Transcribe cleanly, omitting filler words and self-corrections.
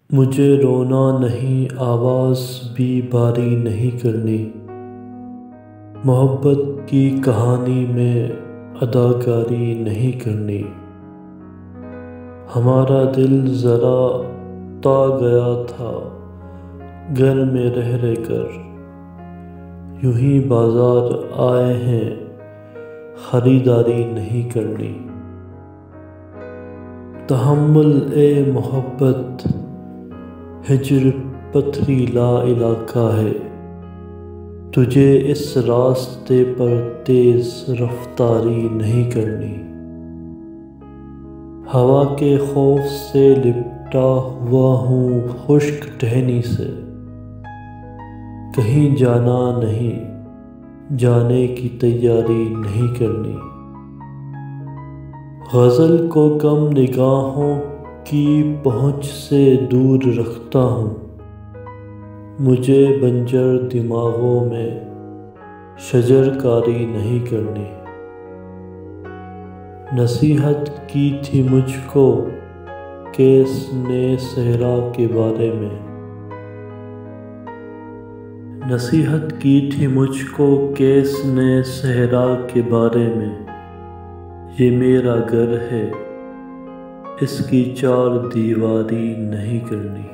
مجھے رونا نہیں، آواز بھی باری نہیں کرنی، محبت کی کہانی میں اداکاری نہیں کرنی۔ ہمارا دل ذرا تا گیا تھا گھر میں رہ رہ کر، یوں ہی بازار آئے ہیں خریداری نہیں کرنی۔ تحمل اے محبت، ہجر پتھریلا علاقہ ہے، تجھے اس راستے پر تیز رفتاری نہیں کرنی۔ ہوا کے خوف سے لپٹا ہوا ہوں خشک ٹہنی سے، کہیں جانا نہیں، جانے کی تیاری نہیں کرنی۔ غزل کو کم نگاہوں کی پہنچ سے دور رکھتا ہوں، مجھے بنجر دماغوں میں شجر کاری نہیں کرنی۔ نصیحت کی تھی مجھ کو کس نے صحرا کے بارے میں، نصیحت کی تھی مجھ کو کس نے صحرا کے بارے میں۔ یہ میرا گھر ہے، اس کی چار دیواری نہیں کرنی۔